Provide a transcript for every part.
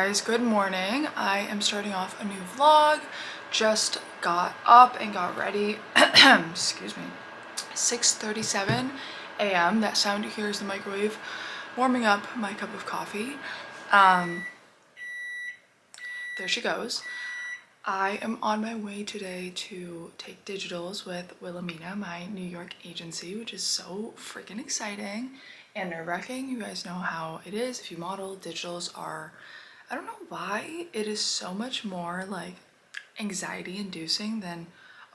guys, good morning. I am starting off a new vlog. Just got up and got ready. Excuse me. 6:37 a.m. That sound you hear is the microwave warming up my cup of coffee. There she goes. I am on my way today to take digitals with Wilhelmina, my New York agency, which is so freaking exciting and nerve-wracking. You guys know how it is. If you model, digitals are, I don't know why, it is so much more like anxiety inducing than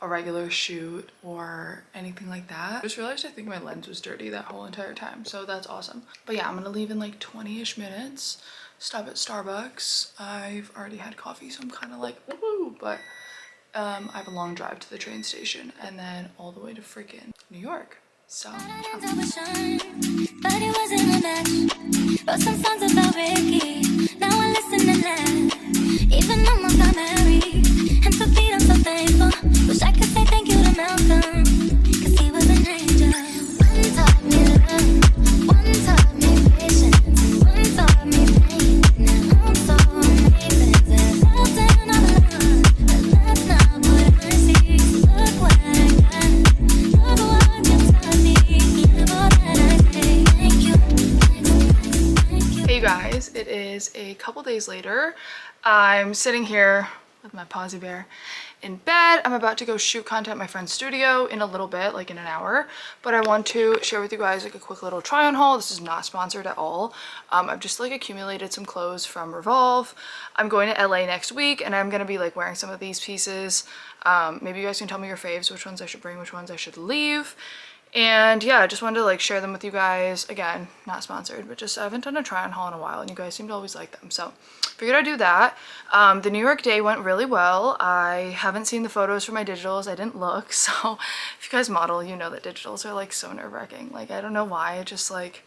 a regular shoot or anything like that. I just realized I think my lens was dirty that whole entire time, so that's awesome. But yeah, I'm gonna leave in like 20-ish minutes, stop at Starbucks. I've already had coffee, so I'm kind of like, woo, but I have a long drive to the train station and then all the way to freaking New York. So But it wasn't a match. Wrote some songs about Ricky. Now I listen and laugh. Even almost got married. And to Pete, I'm so thankful. Wish I could say thank you to Malcolm, cause he was an angel. One taught me love, one taught me patience, one taught me pain. Now I'm so amazing. That love and I'm alone, but that's not what I see. Look what I got, look what you taught me. hey guys, it is a couple days later. I'm sitting here with my Posy Bear in bed. I'm about to go shoot content at my friend's studio in a little bit, like in an hour, but I want to share with you guys like a quick little try on haul. This is not sponsored at all. I've just like accumulated some clothes from Revolve. I'm going to LA next week and I'm gonna be like wearing some of these pieces. Maybe you guys can tell me your faves, which ones I should bring, which ones I should leave. And yeah, I just wanted to like share them with you guys. Again, not sponsored, but just I haven't done a try on haul in a while and you guys seem to always like them, so figured I'd do that. The New York day went really well. I haven't seen the photos for my digitals. I didn't look, so if you guys model, you know that digitals are like so nerve-wracking. Like I don't know why, it just like,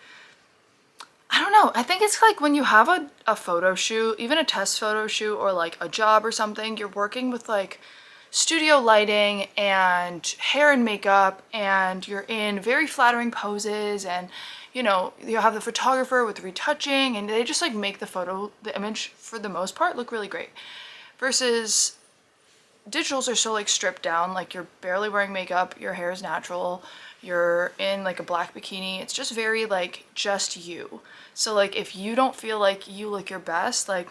I don't know. I think it's like when you have a photo shoot, even a test photo shoot or like a job or something, you're working with like studio lighting and hair and makeup and you're in very flattering poses and you know you have the photographer with retouching and they just like make the image for the most part look really great, versus digitals are so like stripped down, like you're barely wearing makeup, your hair is natural, you're in like a black bikini, it's just very like just you. So like if you don't feel like you look your best, like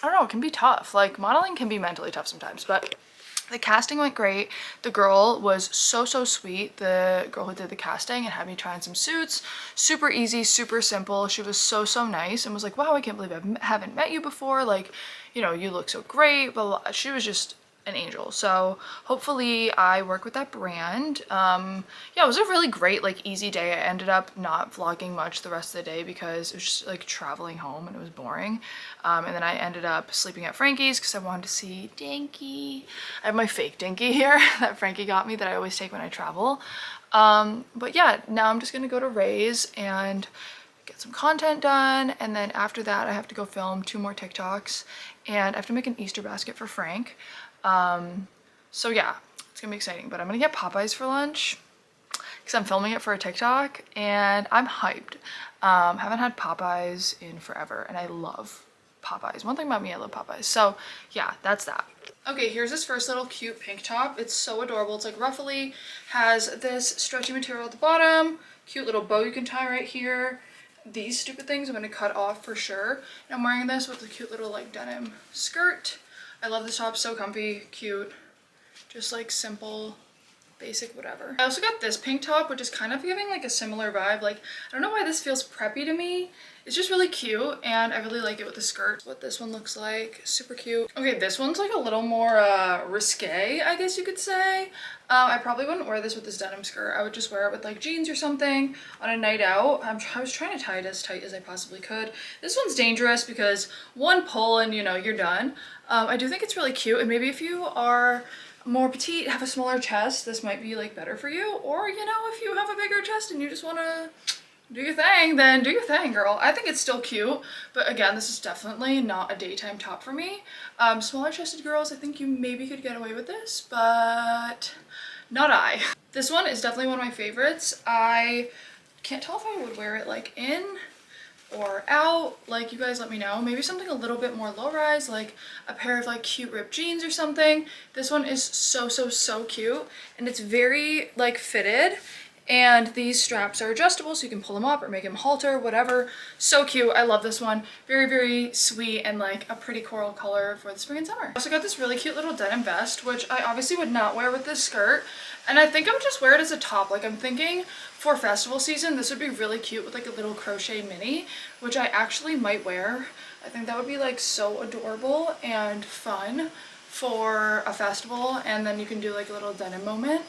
I don't know, it can be tough. Like modeling can be mentally tough sometimes, but the casting went great. The girl was so sweet. The girl who did the casting and had me try on some suits. Super easy, super simple. She was so nice and was like, wow, I can't believe I haven't met you before. Like, you know, you look so great. But she was just an angel. So hopefully I work with that brand. Yeah, it was a really great like easy day. I ended up not vlogging much the rest of the day because it was just like traveling home and it was boring. And then I ended up sleeping at Frankie's because I wanted to see Dinky. I have my fake Dinky here that Frankie got me that I always take when I travel. But yeah, now I'm just gonna go to Ray's and get some content done, and then after that I have to go film 2 more TikToks and I have to make an Easter basket for Frank. So yeah, it's gonna be exciting, but I'm gonna get Popeyes for lunch because I'm filming it for a TikTok and I'm hyped. Haven't had Popeyes in forever and I love Popeyes. One thing about me, I love Popeyes. So yeah, that's that. Okay, here's this first little cute pink top. It's so adorable. It's like ruffly, has this stretchy material at the bottom, cute little bow you can tie right here. These stupid things I'm gonna cut off for sure. And I'm wearing this with a cute little like denim skirt. I love this top, so comfy, cute, just like simple, basic, whatever. I also got this pink top, which is kind of giving like a similar vibe. Like, I don't know why this feels preppy to me. It's just really cute and I really like it with the skirt. What this one looks like, super cute. Okay, this one's like a little more risque, I guess you could say. I probably wouldn't wear this with this denim skirt. I would just wear it with like jeans or something on a night out. I was trying to tie it as tight as I possibly could. This one's dangerous because one pull and you know, you're done. I do think it's really cute, and maybe if you are more petite, have a smaller chest, this might be like better for you. Or, you know, if you have a bigger chest and you just want to do your thing, then do your thing, girl. I think it's still cute, but again, this is definitely not a daytime top for me. Smaller chested girls, I think you maybe could get away with this, but not I. This one is definitely one of my favorites. I can't tell if I would wear it like in or out, like you guys let me know. Maybe something a little bit more low rise, like a pair of like cute ripped jeans or something. This one is so cute, and it's very like fitted, and these straps are adjustable so you can pull them up or make them halter, whatever. So cute. I love this one. Very sweet and like a pretty coral color for the spring and summer. I also got this really cute little denim vest, which I obviously would not wear with this skirt, and I think I would just wear it as a top. Like I'm thinking for festival season this would be really cute with like a little crochet mini, which I actually might wear. I think that would be like so adorable and fun for a festival, and then you can do like a little denim moment.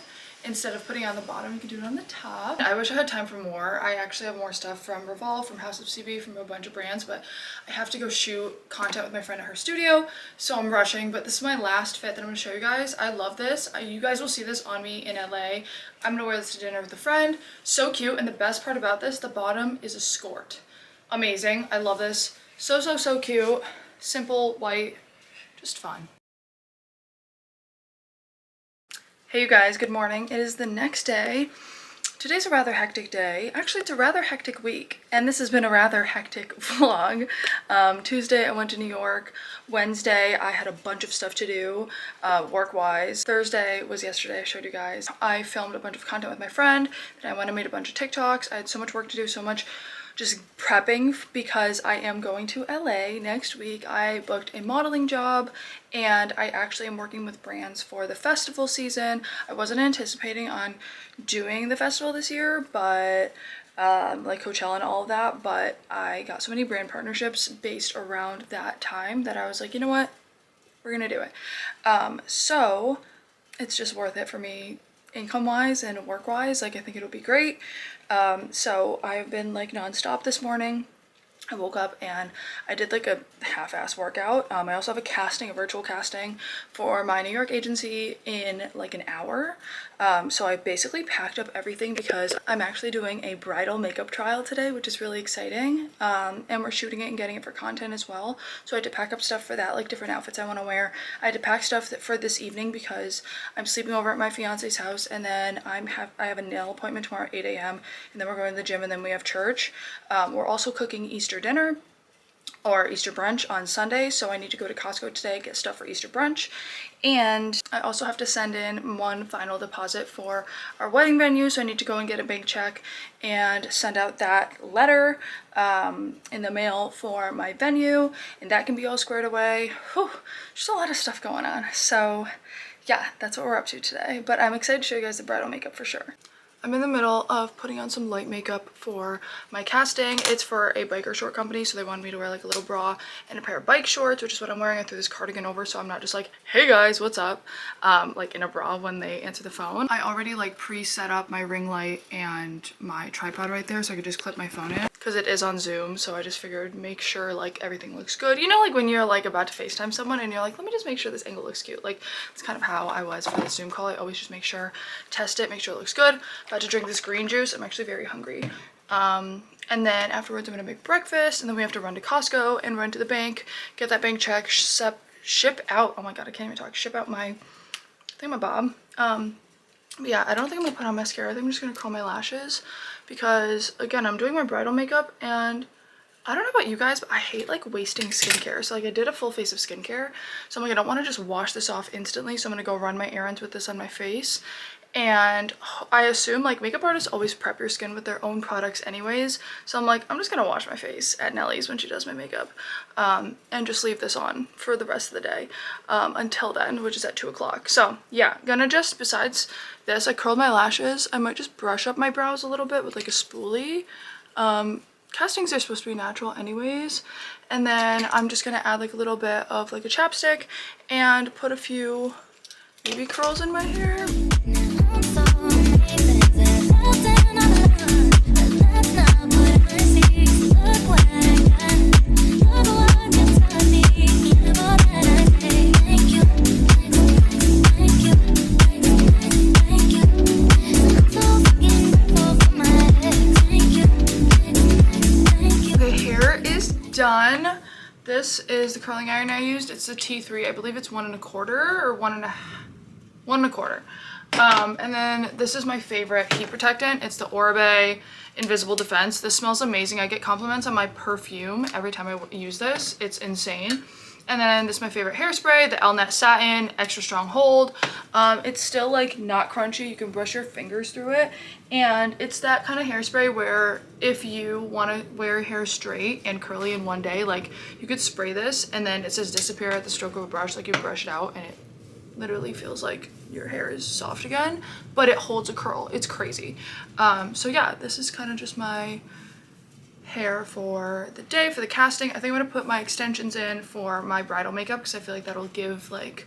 Instead of putting it on the bottom, you can do it on the top. I wish I had time for more. I actually have more stuff from Revolve, from House of CB, from a bunch of brands, but I have to go shoot content with my friend at her studio, so I'm rushing. But this is my last fit that I'm going to show you guys. I love this. You guys will see this on me in LA. I'm going to wear this to dinner with a friend. So cute, and the best part about this, the bottom is a skirt. Amazing. I love this. So cute. Simple, white, just fun. Hey you guys, good morning. It is the next day. Today's a rather hectic day. Actually, it's a rather hectic week, and this has been a rather hectic vlog. Tuesday, I went to New York. Wednesday, I had a bunch of stuff to do, work-wise. Thursday was yesterday, I showed you guys. I filmed a bunch of content with my friend, then I went and made a bunch of TikToks. I had so much work to do, so much just prepping because I am going to LA next week. I booked a modeling job, and I actually am working with brands for the festival season. I wasn't anticipating on doing the festival this year, but like Coachella and all of that, but I got so many brand partnerships based around that time that I was like, you know what, we're gonna do it. So it's just worth it for me income wise and work wise. Like I think it'll be great. So I've been like nonstop this morning. I woke up and I did like a half-ass workout. I also have a virtual casting for my New York agency in like an hour. So I basically packed up everything because I'm actually doing a bridal makeup trial today, which is really exciting. And we're shooting it and getting it for content as well. So I had to pack up stuff for that, like different outfits I want to wear. I had to pack stuff for this evening because I'm sleeping over at my fiance's house, and then I have a nail appointment tomorrow at 8 a.m. and then we're going to the gym, and then we have church. We're also cooking Easter dinner or Easter brunch on Sunday, so I need to go to Costco today, get stuff for Easter brunch. And I also have to send in one final deposit for our wedding venue, so I need to go and get a bank check and send out that letter in the mail for my venue, and that can be all squared away. Whew, just a lot of stuff going on. So yeah, that's what we're up to today, but I'm excited to show you guys the bridal makeup for sure. I'm in the middle of putting on some light makeup for my casting. It's for a biker short company, so they wanted me to wear like a little bra and a pair of bike shorts, which is what I'm wearing. I threw this cardigan over so I'm not just like, hey guys, what's up? Like in a bra when they answer the phone. I already like pre-set up my ring light and my tripod right there so I could just clip my phone in because it is on Zoom, so I just figured make sure like everything looks good. You know, like when you're like about to FaceTime someone and you're like, let me just make sure this angle looks cute. Like it's kind of how I was for the Zoom call. I always just make sure, test it, make sure it looks good. About to drink this green juice. I'm actually very hungry. And then afterwards I'm gonna make breakfast, and then we have to run to Costco and run to the bank, get that bank check, ship out, oh my god, I can't even talk, ship out my thingamabob. But yeah, I don't think I'm gonna put on mascara. I think I'm just gonna curl my lashes because again, I'm doing my bridal makeup, and I don't know about you guys, but I hate like wasting skincare. So like I did a full face of skincare, so I'm like, I don't want to just wash this off instantly, so I'm gonna go run my errands with this on my face. And I assume like makeup artists always prep your skin with their own products anyways, so I'm like, I'm just gonna wash my face at Nellie's when she does my makeup, and just leave this on for the rest of the day until then, which is at 2 o'clock. So yeah, gonna just, besides this, I curled my lashes. I might just brush up my brows a little bit with like a spoolie. Castings are supposed to be natural anyways, and then I'm just gonna add like a little bit of like a chapstick and put a few maybe curls in my hair. Done. This is the curling iron I used. It's the T3. I believe it's 1 1/4 or 1 1/4. And then this is my favorite heat protectant. It's the Oribe Invisible Defense. This smells amazing. I get compliments on my perfume every time I use this. It's insane. And then this is my favorite hairspray, the Elnet Satin, extra strong hold. It's still like not crunchy. You can brush your fingers through it. And it's that kind of hairspray where if you want to wear your hair straight and curly in one day, like you could spray this and then it says disappear at the stroke of a brush. Like you brush it out and it literally feels like your hair is soft again, but it holds a curl. It's crazy. So yeah, this is kind of just my hair for the day, for the casting. I think I'm gonna put my extensions in for my bridal makeup because I feel like that'll give like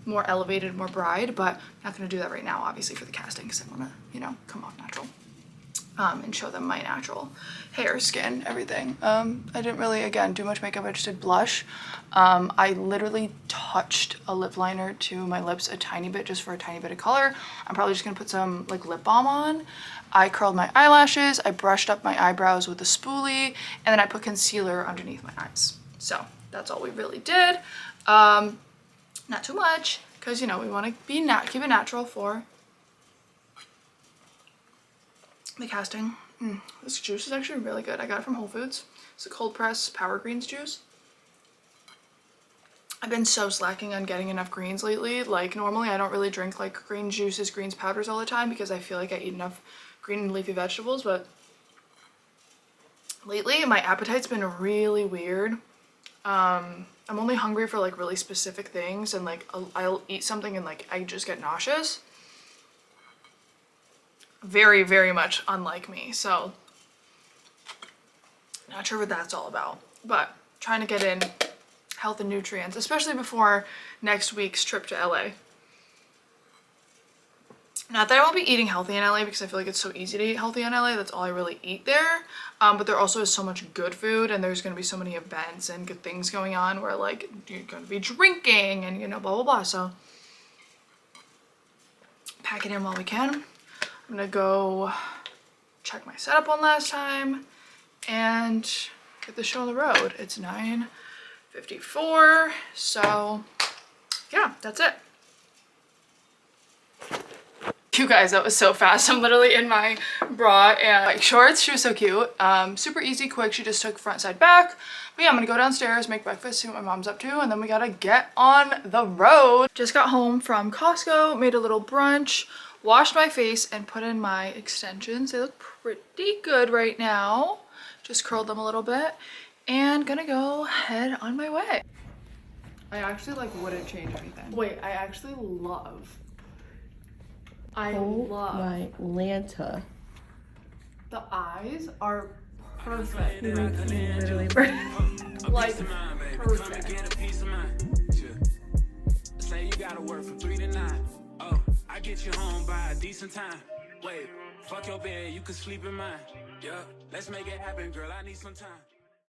more elevated, more bride, but I'm not gonna do that right now, obviously, for the casting because I wanna, you know, come off natural. And show them my natural hair, skin, everything. I didn't really, again, do much makeup. I just did blush. I literally touched a lip liner to my lips a tiny bit just for a tiny bit of color. I'm probably just gonna put some like lip balm on. I curled my eyelashes. I brushed up my eyebrows with a spoolie, and then I put concealer underneath my eyes. So that's all we really did. Not too much, because you know we want to be keep it natural for the casting. This juice is actually really good. I got it from Whole Foods. It's a cold press Power Greens juice. I've been so slacking on getting enough greens lately. Like normally I don't really drink like green juices, greens powders all the time because I feel like I eat enough green and leafy vegetables, but lately my appetite's been really weird. I'm only hungry for like really specific things, and like I'll eat something and like I just get nauseous. Very, very much unlike me. So not sure what that's all about, but trying to get in health and nutrients, especially before next week's trip to LA. Not that I won't be eating healthy in LA because I feel like it's so easy to eat healthy in LA. That's all I really eat there. But there also is so much good food, and there's going to be so many events and good things going on where like you're going to be drinking and, you know, blah, blah, blah. So pack it in while we can. I'm gonna go check my setup one last time and get the show on the road. It's 9:54, so yeah, that's it. You guys, that was so fast. I'm literally in my bra and like shorts. She was so cute. Super easy, quick. She just took front, side, back. But yeah, I'm gonna go downstairs, make breakfast, see what my mom's up to, and then we gotta get on the road. Just got home from Costco, made a little brunch, washed my face, and put in my extensions. They look pretty good right now. Just curled them a little bit, and gonna go head on my way. I actually like wouldn't change anything. Wait, I actually love. I love. My Lanta. The eyes are perfect. Literally Like perfect. Say you gotta work from 3 to 9. Oh, I get you home by a decent time. Wait, fuck your bed, you can sleep in mine. Yeah, let's make it happen, girl. I need some time.